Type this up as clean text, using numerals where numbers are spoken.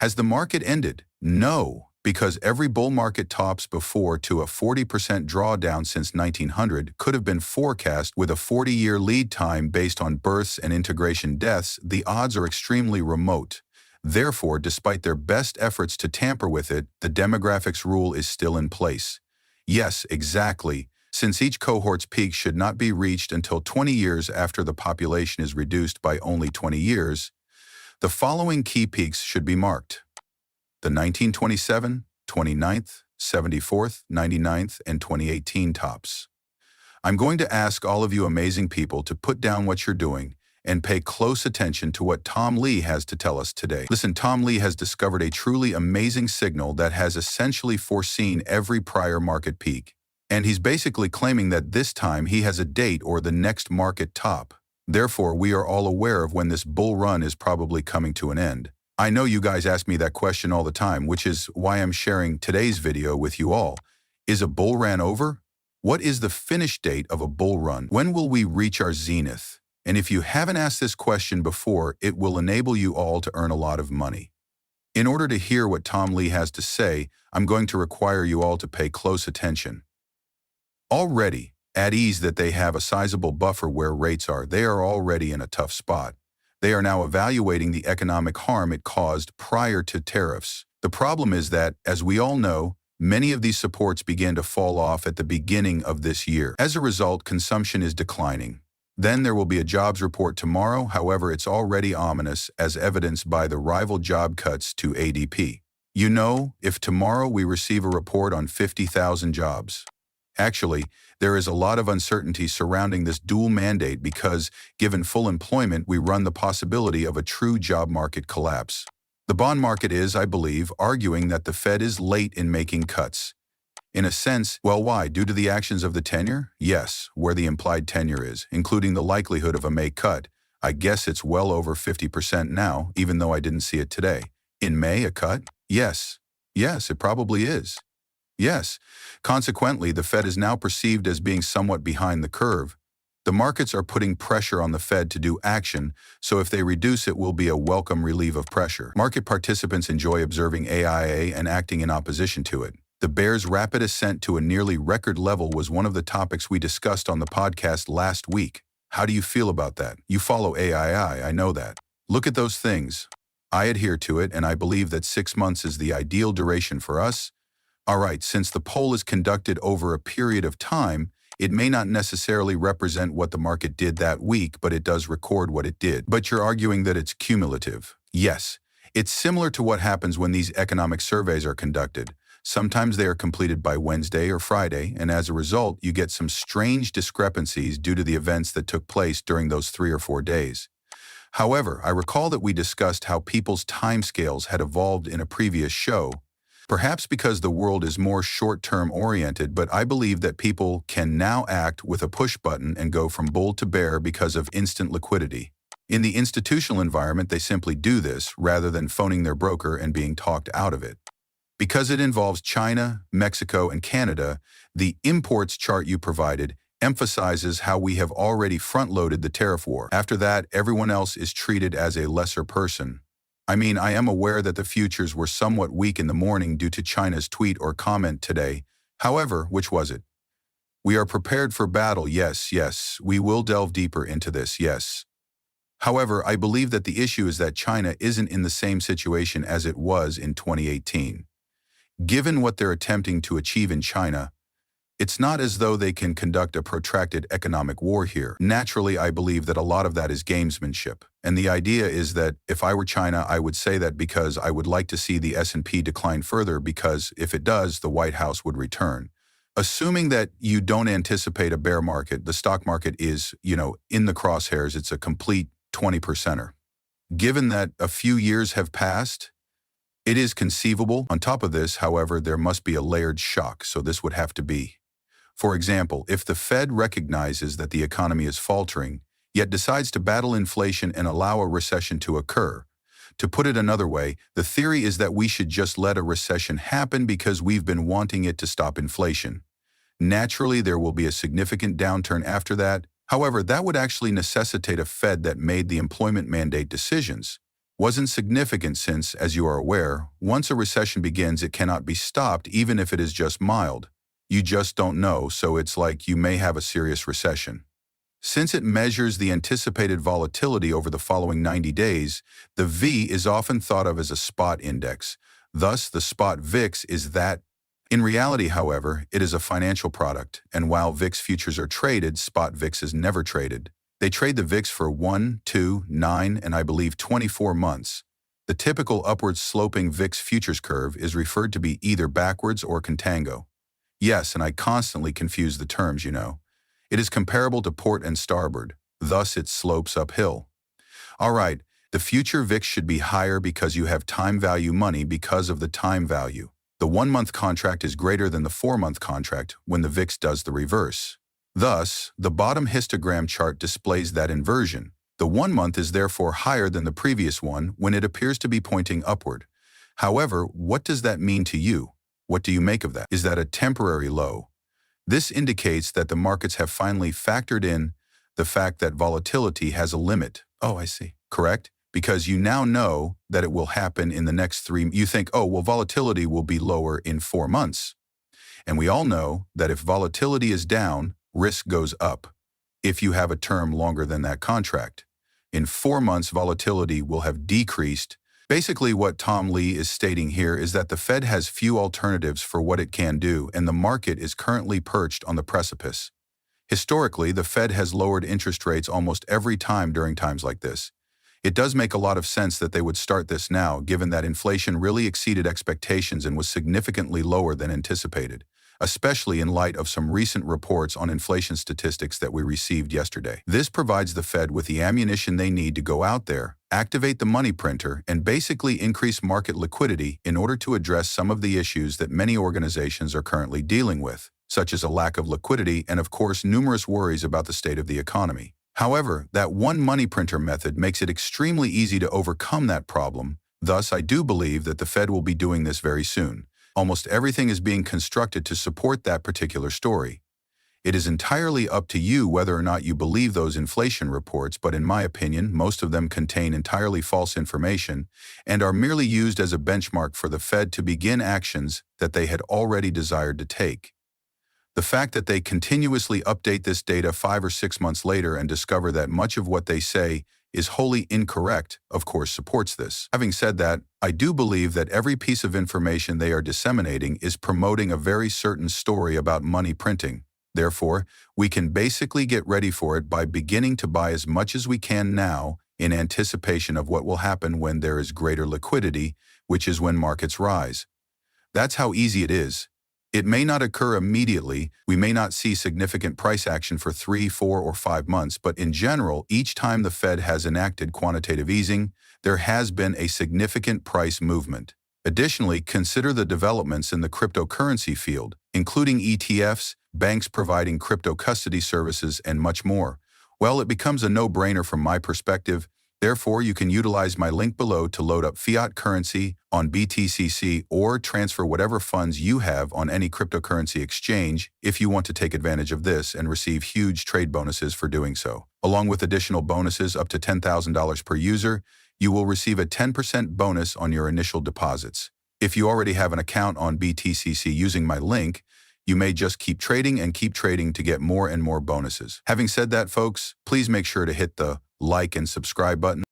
Has the market ended? No, because every bull market tops before to a 40% drawdown since 1900 could have been forecast with a 40-year lead time based on births and integration deaths. The odds are extremely remote. Therefore, despite their best efforts to tamper with it, the demographics rule is still in place. Yes, exactly. Since each cohort's peak should not be reached until 20 years after the population is reduced by only 20 years, the following key peaks should be marked: the 1927, 29th, 74th, 99th, and 2018 tops. I'm going to ask all of you amazing people to put down what you're doing and pay close attention to what Tom Lee has to tell us today. Listen, Tom Lee has discovered a truly amazing signal that has essentially foreseen every prior market peak. And he's basically claiming that this time he has a date or the next market top. Therefore, we are all aware of when this bull run is probably coming to an end. I know you guys ask me that question all the time, which is why I'm sharing today's video with you all. Is a bull run over? What is the finish date of a bull run? When will we reach our zenith? And if you haven't asked this question before, it will enable you all to earn a lot of money. In order to hear what Tom Lee has to say, I'm going to require you all to pay close attention. Already, at ease that they have a sizable buffer where rates are, they are already in a tough spot. They are now evaluating the economic harm it caused prior to tariffs. The problem is that, as we all know, many of these supports began to fall off at the beginning of this year. As a result, consumption is declining. Then there will be a jobs report tomorrow. However, it's already ominous, as evidenced by the rival job cuts to ADP. You know, if tomorrow we receive a report on 50,000 jobs. Actually, there is a lot of uncertainty surrounding this dual mandate because, given full employment, we run the possibility of a true job market collapse. The bond market is, I believe, arguing that the Fed is late in making cuts. In a sense, well, why? Due to the actions of the 10-year? Yes, where the implied tenure is, including the likelihood of a May cut. I guess it's well over 50% now, even though I didn't see it today. In May, a cut? Yes. Yes, it probably is. Yes. Consequently, the Fed is now perceived as being somewhat behind the curve. The markets are putting pressure on the Fed to do action, so if they reduce it will be a welcome relief of pressure. Market participants enjoy observing AIA and acting in opposition to it. The bear's rapid ascent to a nearly record level was one of the topics we discussed on the podcast last week. How do you feel about that? You follow AII, I know that. Look at those things. I adhere to it, and I believe that 6 months is the ideal duration for us. All right, since the poll is conducted over a period of time, it may not necessarily represent what the market did that week, but it does record what it did. But you're arguing that it's cumulative. Yes, it's similar to what happens when these economic surveys are conducted. Sometimes they are completed by Wednesday or Friday, and as a result, you get some strange discrepancies due to the events that took place during those 3 or 4 days. However, I recall that we discussed how people's timescales had evolved in a previous show. Perhaps because the world is more short-term oriented, but I believe that people can now act with a push button and go from bull to bear because of instant liquidity. In the institutional environment, they simply do this rather than phoning their broker and being talked out of it. Because it involves China, Mexico, and Canada, the imports chart you provided emphasizes how we have already front-loaded the tariff war. After that, everyone else is treated as a lesser person. I mean, I am aware that the futures were somewhat weak in the morning due to China's tweet or comment today. However, which was it? We are prepared for battle, yes, we will delve deeper into this, yes. However, I believe that the issue is that China isn't in the same situation as it was in 2018. Given what they're attempting to achieve in China, it's not as though they can conduct a protracted economic war here. Naturally, I believe that a lot of that is gamesmanship. And the idea is that if I were China, I would say that because I would like to see the S&P decline further, because if it does, the White House would return. Assuming that you don't anticipate a bear market, the stock market is, in the crosshairs, it's a complete 20%er. Given that a few years have passed, it is conceivable. On top of this, however, there must be a layered shock, so this would have to be. For example, if the Fed recognizes that the economy is faltering, yet decides to battle inflation and allow a recession to occur. To put it another way, the theory is that we should just let a recession happen because we've been wanting it to stop inflation. Naturally, there will be a significant downturn after that. However, that would actually necessitate a Fed that made the employment mandate decisions. wasn't significant since, as you are aware, once a recession begins it cannot be stopped even if it is just mild. You just don't know, so it's like you may have a serious recession. Since it measures the anticipated volatility over the following 90 days, the V is often thought of as a spot index. Thus, the spot VIX is that. In reality, however, it is a financial product, and while VIX futures are traded, spot VIX is never traded. They trade the VIX for 1, 2, 9, and I believe 24 months. The typical upward sloping VIX futures curve is referred to be either backwards or contango. Yes, and I constantly confuse the terms, you know. It is comparable to port and starboard, thus it slopes uphill. All right, the future VIX should be higher because you have time value money because of the time value. The 1-month contract is greater than the 4-month contract when the VIX does the reverse. Thus, the bottom histogram chart displays that inversion. The 1 month is therefore higher than the previous one when it appears to be pointing upward. However, what does that mean to you? What do you make of that? Is that a temporary low? This indicates that the markets have finally factored in the fact that volatility has a limit. Oh, I see. Correct? Because you now know that it will happen in the next 3. You think, oh, well, volatility will be lower in 4 months. And we all know that if volatility is down, risk goes up. If you have a term longer than that contract, in 4 months, volatility will have decreased. Basically, what Tom Lee is stating here is that the Fed has few alternatives for what it can do, and the market is currently perched on the precipice. Historically, the Fed has lowered interest rates almost every time during times like this. It does make a lot of sense that they would start this now, given that inflation really exceeded expectations and was significantly lower than anticipated, especially in light of some recent reports on inflation statistics that we received yesterday. This provides the Fed with the ammunition they need to go out there, activate the money printer, and basically increase market liquidity in order to address some of the issues that many organizations are currently dealing with, such as a lack of liquidity and, of course, numerous worries about the state of the economy. However, that one money printer method makes it extremely easy to overcome that problem. Thus, I do believe that the Fed will be doing this very soon. Almost everything is being constructed to support that particular story. It is entirely up to you whether or not you believe those inflation reports, but in my opinion, most of them contain entirely false information and are merely used as a benchmark for the Fed to begin actions that they had already desired to take. The fact that they continuously update this data 5 or 6 months later and discover that much of what they say is wholly incorrect, of course, supports this. Having said that, I do believe that every piece of information they are disseminating is promoting a very certain story about money printing. Therefore, we can basically get ready for it by beginning to buy as much as we can now in anticipation of what will happen when there is greater liquidity, which is when markets rise. That's how easy it is. It may not occur immediately, we may not see significant price action for 3, 4, or 5 months, but in general, each time the Fed has enacted quantitative easing, there has been a significant price movement. Additionally, consider the developments in the cryptocurrency field, including ETFs, banks providing crypto custody services, and much more. Well, it becomes a no-brainer from my perspective. Therefore, you can utilize my link below to load up fiat currency on BTCC or transfer whatever funds you have on any cryptocurrency exchange if you want to take advantage of this and receive huge trade bonuses for doing so. Along with additional bonuses up to $10,000 per user, you will receive a 10% bonus on your initial deposits. If you already have an account on BTCC using my link, you may just keep trading and keep trading to get more and more bonuses. Having said that, folks, please make sure to hit the like and subscribe button.